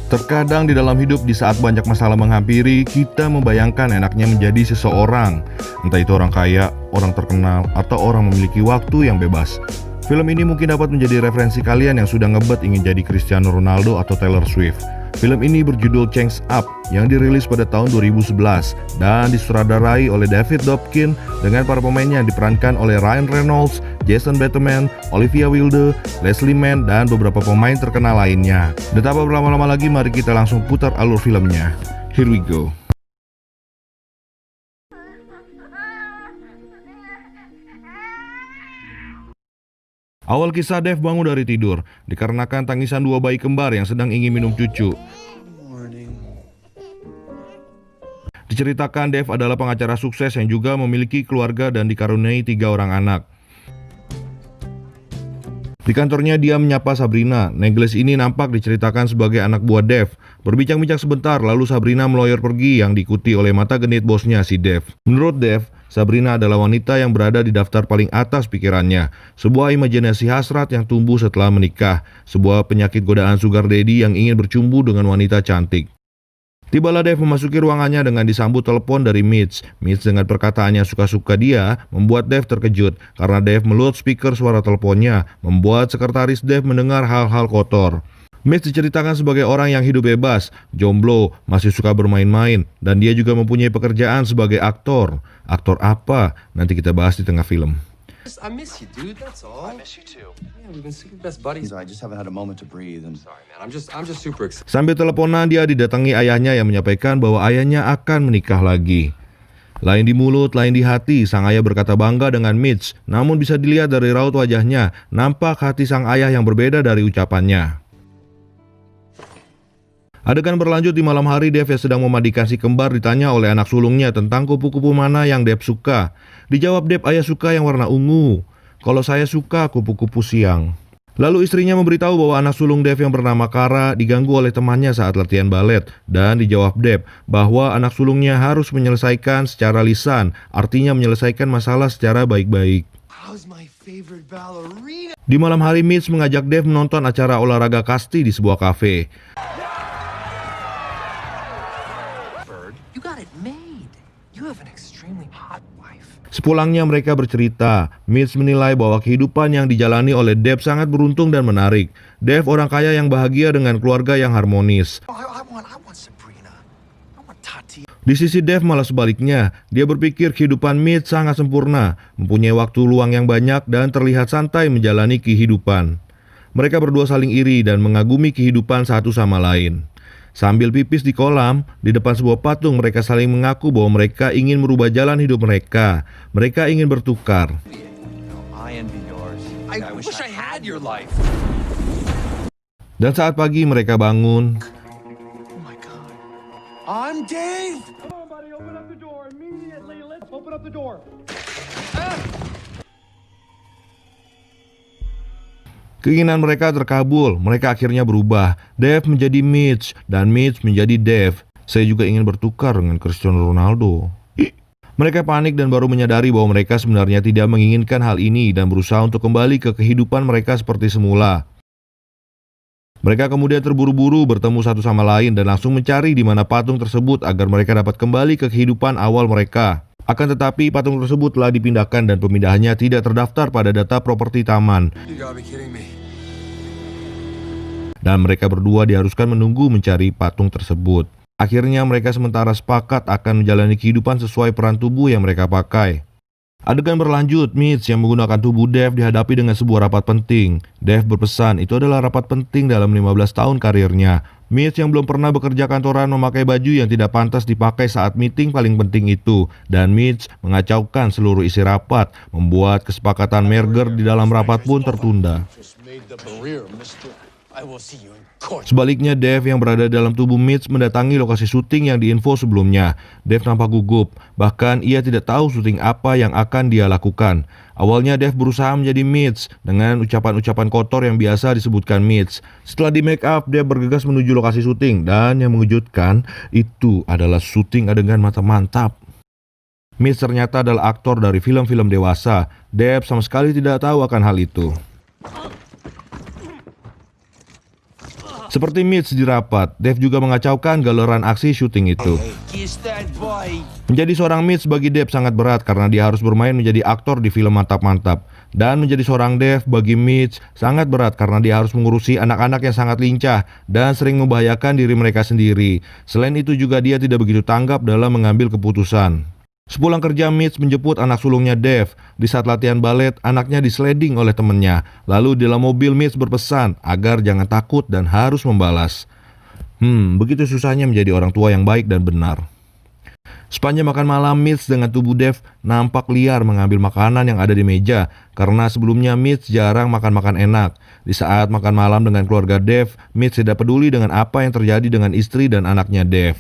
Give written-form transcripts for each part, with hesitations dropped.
Terkadang di dalam hidup di saat banyak masalah menghampiri, kita membayangkan enaknya menjadi seseorang. Entah itu orang kaya, orang terkenal, atau orang memiliki waktu yang bebas. Film ini mungkin dapat menjadi referensi kalian yang sudah ngebet ingin jadi Cristiano Ronaldo atau Taylor Swift. Film ini berjudul Change Up yang dirilis pada tahun 2011 dan disutradarai oleh David Dobkin dengan para pemainnya yang diperankan oleh Ryan Reynolds, Jason Bateman, Olivia Wilde, Leslie Mann, dan beberapa pemain terkenal lainnya. Dan tanpa berlama-lama lagi, mari kita langsung putar alur filmnya. Here we go. Awal kisah Dave bangun dari tidur dikarenakan tangisan dua bayi kembar yang sedang ingin minum cucu. Diceritakan Dave adalah pengacara sukses yang juga memiliki keluarga dan dikaruniai 3 orang anak. Di kantornya dia menyapa Sabrina. Negles ini nampak diceritakan sebagai anak buah Dave. Berbincang-bincang sebentar lalu Sabrina meloyor pergi yang diikuti oleh mata genit bosnya si Dave. Menurut Dave, Sabrina adalah wanita yang berada di daftar paling atas pikirannya. Sebuah imajinasi hasrat yang tumbuh setelah menikah. Sebuah penyakit godaan sugar daddy yang ingin bercumbu dengan wanita cantik. Tibalah Dave memasuki ruangannya dengan disambut telepon dari Mitch. Mitch dengan perkataannya suka-suka dia membuat Dave terkejut karena Dave meload speaker suara teleponnya, membuat sekretaris Dave mendengar hal-hal kotor. Mitch diceritakan sebagai orang yang hidup bebas, jomblo, masih suka bermain-main, dan dia juga mempunyai pekerjaan sebagai aktor. Aktor apa? Nanti kita bahas di tengah film. I miss you, dude. That's all. I miss you too. Yeah, we've been super best buddies. I just haven't had a moment to breathe. Sorry, man. I'm just super excited. Sambil teleponan dia didatangi ayahnya yang menyampaikan bahwa ayahnya akan menikah lagi. Lain di mulut, lain di hati, sang ayah berkata bangga dengan Mitch. Namun bisa dilihat dari raut wajahnya, nampak hati sang ayah yang berbeda dari ucapannya. Adegan berlanjut di malam hari. Dave yang sedang memandikan si kembar ditanya oleh anak sulungnya tentang kupu-kupu mana yang Dave suka. Dijawab Dave, ayah suka yang warna ungu. Kalau saya suka kupu-kupu siang. Lalu istrinya memberitahu bahwa anak sulung Dave yang bernama Kara diganggu oleh temannya saat latihan balet. Dan dijawab Dave bahwa anak sulungnya harus menyelesaikan secara lisan, artinya menyelesaikan masalah secara baik-baik. Di malam hari Mitch mengajak Dave menonton acara olahraga kasti di sebuah kafe. Sepulangnya mereka bercerita. Mitch menilai bahwa kehidupan yang dijalani oleh Dave sangat beruntung dan menarik. Dave orang kaya yang bahagia dengan keluarga yang harmonis. Di sisi Dave malah sebaliknya. Dia berpikir kehidupan Mitch sangat sempurna, mempunyai waktu luang yang banyak dan terlihat santai menjalani kehidupan. Mereka berdua saling iri dan mengagumi kehidupan satu sama lain. Sambil pipis di kolam, di depan sebuah patung mereka saling mengaku bahwa mereka ingin merubah jalan hidup mereka. Mereka ingin bertukar. Dan saat pagi mereka bangun. Keinginan mereka terkabul, mereka akhirnya berubah. Dave menjadi Mitch, dan Mitch menjadi Dave. Saya juga ingin bertukar dengan Cristiano Ronaldo. Mereka panik dan baru menyadari bahwa mereka sebenarnya tidak menginginkan hal ini dan berusaha untuk kembali ke kehidupan mereka seperti semula. Mereka kemudian terburu-buru bertemu satu sama lain dan langsung mencari di mana patung tersebut agar mereka dapat kembali ke kehidupan awal mereka. Akan tetapi patung tersebut telah dipindahkan dan pemindahannya tidak terdaftar pada data properti taman. Dan mereka berdua diharuskan menunggu mencari patung tersebut. Akhirnya mereka sementara sepakat akan menjalani kehidupan sesuai peran tubuh yang mereka pakai. Adegan berlanjut, Mitch yang menggunakan tubuh Dave dihadapi dengan sebuah rapat penting. Dave berpesan itu adalah rapat penting dalam 15 tahun karirnya. Mitch yang belum pernah bekerja kantoran memakai baju yang tidak pantas dipakai saat meeting paling penting itu. Dan Mitch mengacaukan seluruh isi rapat, membuat kesepakatan merger di dalam rapat pun tertunda. Sebaliknya, Dave yang berada dalam tubuh Mitch mendatangi lokasi syuting yang diinfo sebelumnya. Dave nampak gugup, bahkan ia tidak tahu syuting apa yang akan dia lakukan. Awalnya Dave berusaha menjadi Mitch dengan ucapan-ucapan kotor yang biasa disebutkan Mitch. Setelah di make up, Dave bergegas menuju lokasi syuting dan yang mengejutkan itu adalah syuting adegan mata mantap. Mitch ternyata adalah aktor dari film-film dewasa. Dev sama sekali tidak tahu akan hal itu. Seperti Mitch di rapat, Dev juga mengacaukan galeran aksi syuting itu. Menjadi seorang Mitch bagi Dev sangat berat karena dia harus bermain menjadi aktor di film mantap-mantap. Dan menjadi seorang Dev bagi Mitch sangat berat karena dia harus mengurusi anak-anak yang sangat lincah dan sering membahayakan diri mereka sendiri. Selain itu juga dia tidak begitu tanggap dalam mengambil keputusan. Sepulang kerja, Mitch menjemput anak sulungnya Dev. Di saat latihan balet, anaknya disleding oleh temannya. Lalu di dalam mobil, Mitch berpesan agar jangan takut dan harus membalas. Begitu susahnya menjadi orang tua yang baik dan benar. Sepanjang makan malam, Mitch dengan tubuh Dev nampak liar mengambil makanan yang ada di meja. Karena sebelumnya Mitch jarang makan-makan enak. Di saat makan malam dengan keluarga Dev, Mitch tidak peduli dengan apa yang terjadi dengan istri dan anaknya Dev.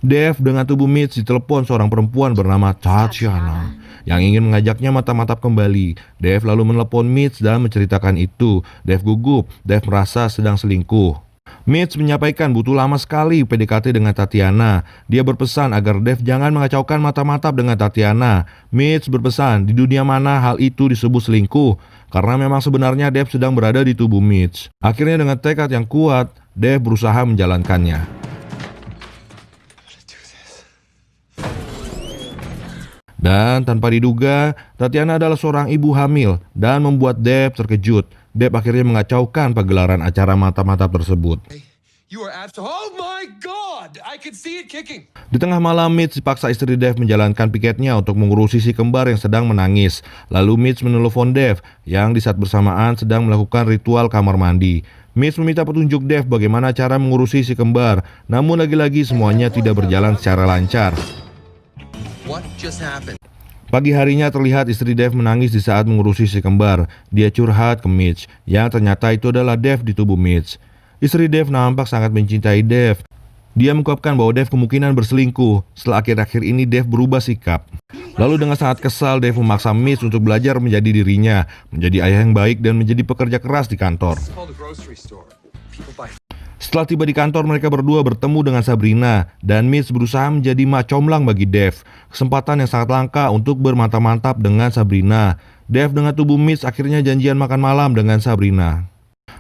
Dev dengan tubuh Mitch ditelepon seorang perempuan bernama Tatiana yang ingin mengajaknya mantap-mantap kembali. Dev lalu menelepon Mitch dan menceritakan itu. Dev gugup, Dev merasa sedang selingkuh. Mitch menyampaikan butuh lama sekali PDKT dengan Tatiana. Dia berpesan agar Dev jangan mengacaukan mantap-mantap dengan Tatiana. Mitch berpesan di dunia mana hal itu disebut selingkuh, karena memang sebenarnya Dev sedang berada di tubuh Mitch. Akhirnya dengan tekad yang kuat, Dev berusaha menjalankannya. Dan tanpa diduga, Tatiana adalah seorang ibu hamil dan membuat Dev terkejut. Dev akhirnya mengacaukan pagelaran acara mantap-mantap tersebut. Oh my God! I could see it kicking. Di tengah malam, Mitch dipaksa istri Dev menjalankan piketnya untuk mengurusi si kembar yang sedang menangis. Lalu Mitch menelepon Dev yang di saat bersamaan sedang melakukan ritual kamar mandi. Mitch meminta petunjuk Dev bagaimana cara mengurusi si kembar. Namun lagi-lagi semuanya tidak berjalan secara lancar. What just happened? Pagi harinya terlihat istri Dev menangis di saat mengurusi si kembar. Dia curhat ke Mitch, yang ternyata itu adalah Dev di tubuh Mitch. Istri Dev nampak sangat mencintai Dev. Dia mengungkapkan bahwa Dev kemungkinan berselingkuh. Setelah akhir-akhir ini Dev berubah sikap. Lalu dengan sangat kesal, Dev memaksa Mitch untuk belajar menjadi dirinya, menjadi ayah yang baik dan menjadi pekerja keras di kantor. Setelah tiba di kantor, mereka berdua bertemu dengan Sabrina dan Mitch berusaha menjadi mak comblang bagi Dev. Kesempatan yang sangat langka untuk bermantap-mantap dengan Sabrina. Dev dengan tubuh Mitch akhirnya janjian makan malam dengan Sabrina.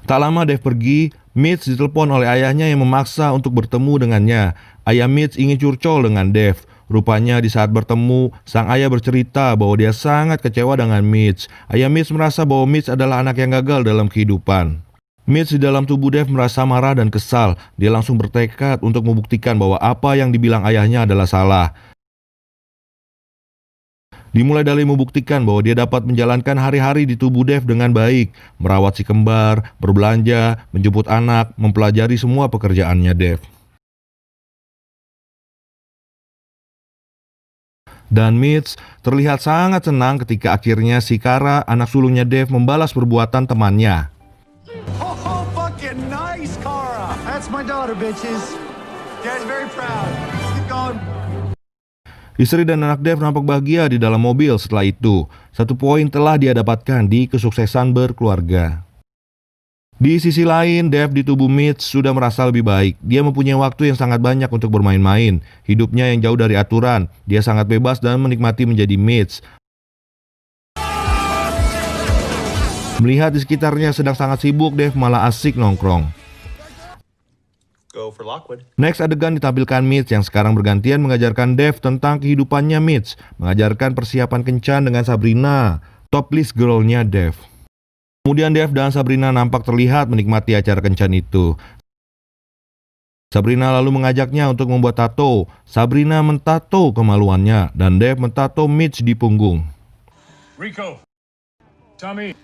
Tak lama Dev pergi, Mitch ditelepon oleh ayahnya yang memaksa untuk bertemu dengannya. Ayah Mitch ingin curcol dengan Dev. Rupanya di saat bertemu, sang ayah bercerita bahwa dia sangat kecewa dengan Mitch. Ayah Mitch merasa bahwa Mitch adalah anak yang gagal dalam kehidupan. Mitch di dalam tubuh Dev merasa marah dan kesal. Dia langsung bertekad untuk membuktikan bahwa apa yang dibilang ayahnya adalah salah. Dimulai dari membuktikan bahwa dia dapat menjalankan hari-hari di tubuh Dev dengan baik, merawat si kembar, berbelanja, menjemput anak, mempelajari semua pekerjaannya Dev. Dan Mitch terlihat sangat senang ketika akhirnya si Kara, anak sulungnya Dev, membalas perbuatan temannya. Oh, fucking nice, Kara. That's my daughter, bitches. Dad's very proud. Keep going. Istri dan anak Dev nampak bahagia di dalam mobil setelah itu. Satu poin telah dia dapatkan di kesuksesan berkeluarga. Di sisi lain, Dev di tubuh Mitch sudah merasa lebih baik. Dia mempunyai waktu yang sangat banyak untuk bermain-main. Hidupnya yang jauh dari aturan. Dia sangat bebas dan menikmati menjadi Mitch. Melihat di sekitarnya sedang sangat sibuk, Dev malah asik nongkrong. Go for Lockwood. Next adegan ditampilkan Mitch yang sekarang bergantian mengajarkan Dev tentang kehidupannya Mitch. Mengajarkan persiapan kencan dengan Sabrina, top list girl-nya Dev. Kemudian Dev dan Sabrina nampak terlihat menikmati acara kencan itu. Sabrina lalu mengajaknya untuk membuat tato. Sabrina mentato kemaluannya dan Dev mentato Mitch di punggung. Rico, Tommy.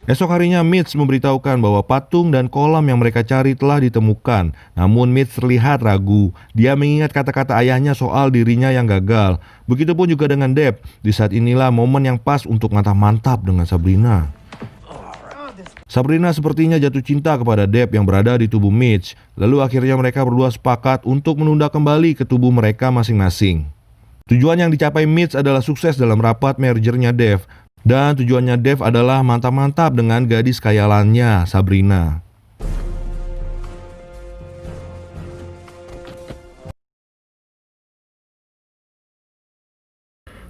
Esok harinya Mitch memberitahukan bahwa patung dan kolam yang mereka cari telah ditemukan. Namun Mitch terlihat ragu. Dia mengingat kata-kata ayahnya soal dirinya yang gagal. Begitupun juga dengan Dev. Di saat inilah momen yang pas untuk mantap-mantap dengan Sabrina. Sabrina sepertinya jatuh cinta kepada Dev yang berada di tubuh Mitch. Lalu akhirnya mereka berdua sepakat untuk menunda kembali ke tubuh mereka masing-masing. Tujuan yang dicapai Mitch adalah sukses dalam rapat mergernya Dev. Dan tujuannya Dev adalah mantap-mantap dengan gadis khayalannya, Sabrina.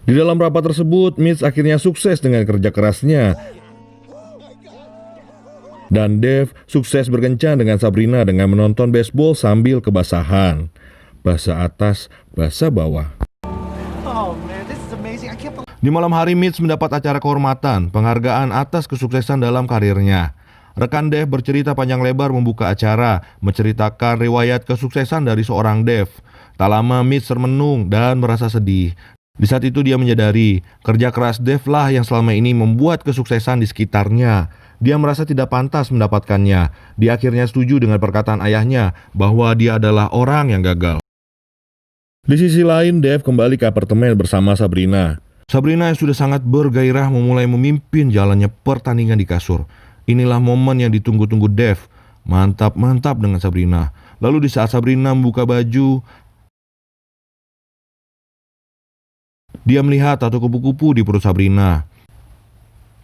Di dalam rapat tersebut, Mitch akhirnya sukses dengan kerja kerasnya. Dan Dave sukses berkencan dengan Sabrina dengan menonton baseball sambil kebasahan. Basah atas, basah bawah. Oh man, this is amazing. I can't believe. Di malam hari, Mitch mendapat acara kehormatan, penghargaan atas kesuksesan dalam karirnya. Rekan Dave bercerita panjang lebar membuka acara, menceritakan riwayat kesuksesan dari seorang Dave. Tak lama Mitch termenung dan merasa sedih. Di saat itu dia menyadari, kerja keras Dave lah yang selama ini membuat kesuksesan di sekitarnya. Dia merasa tidak pantas mendapatkannya. Dia akhirnya setuju dengan perkataan ayahnya bahwa dia adalah orang yang gagal. Di sisi lain, Dave kembali ke apartemen bersama Sabrina. Sabrina yang sudah sangat bergairah memulai memimpin jalannya pertandingan di kasur. Inilah momen yang ditunggu-tunggu Dave. Mantap-mantap dengan Sabrina. Lalu di saat Sabrina membuka baju, dia melihat tato kupu-kupu di perut Sabrina.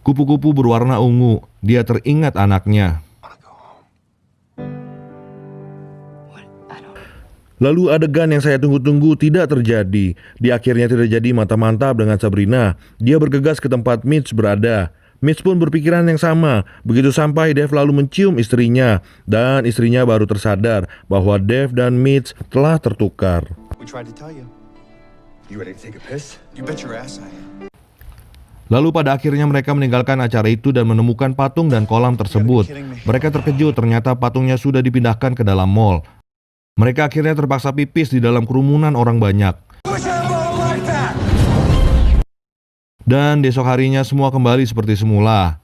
Kupu-kupu berwarna ungu. Dia teringat anaknya. Lalu adegan yang saya tunggu-tunggu tidak terjadi. Dia akhirnya tidak jadi mantap-mantap dengan Sabrina. Dia bergegas ke tempat Mitch berada. Mitch pun berpikiran yang sama. Begitu sampai, Dave lalu mencium istrinya. Dan istrinya baru tersadar bahwa Dave dan Mitch telah tertukar. We tried to tell you. You ready to take a piss? You bet your ass I am. Lalu pada akhirnya mereka meninggalkan acara itu dan menemukan patung dan kolam tersebut. Mereka terkejut ternyata patungnya sudah dipindahkan ke dalam mall. Mereka akhirnya terpaksa pipis di dalam kerumunan orang banyak. Dan besok harinya semua kembali seperti semula.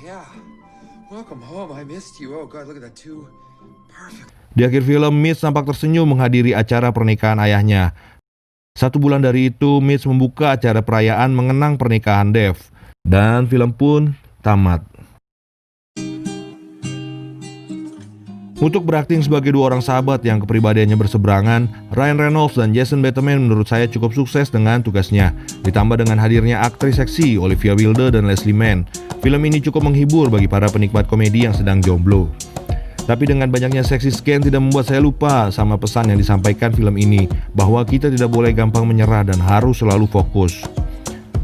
Yeah. Welcome home. I missed you. Oh God, look at that too. Perfect. Di akhir film, Mitch tampak tersenyum menghadiri acara pernikahan ayahnya. 1 bulan dari itu, Mitch membuka acara perayaan mengenang pernikahan Dave. Dan film pun tamat. Untuk berakting sebagai 2 orang sahabat yang kepribadiannya berseberangan, Ryan Reynolds dan Jason Bateman menurut saya cukup sukses dengan tugasnya. Ditambah dengan hadirnya aktris seksi Olivia Wilde dan Leslie Mann, film ini cukup menghibur bagi para penikmat komedi yang sedang jomblo. Tapi dengan banyaknya seksi scan tidak membuat saya lupa sama pesan yang disampaikan film ini, bahwa kita tidak boleh gampang menyerah dan harus selalu fokus.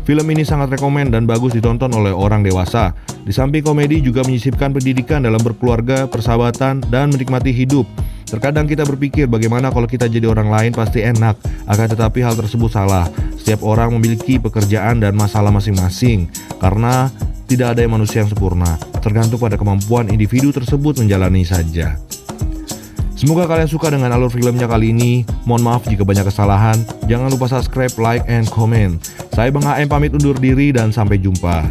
Film ini sangat rekomen dan bagus ditonton oleh orang dewasa. Di samping komedi juga menyisipkan pendidikan dalam berkeluarga, persahabatan, dan menikmati hidup. Terkadang kita berpikir bagaimana kalau kita jadi orang lain pasti enak, akan tetapi hal tersebut salah. Setiap orang memiliki pekerjaan dan masalah masing-masing, karena tidak ada yang manusia yang sempurna, tergantung pada kemampuan individu tersebut menjalani saja. Semoga kalian suka dengan alur filmnya kali ini. Mohon maaf jika banyak kesalahan. Jangan lupa subscribe, like, and comment. Saya Bang HM pamit undur diri dan sampai jumpa.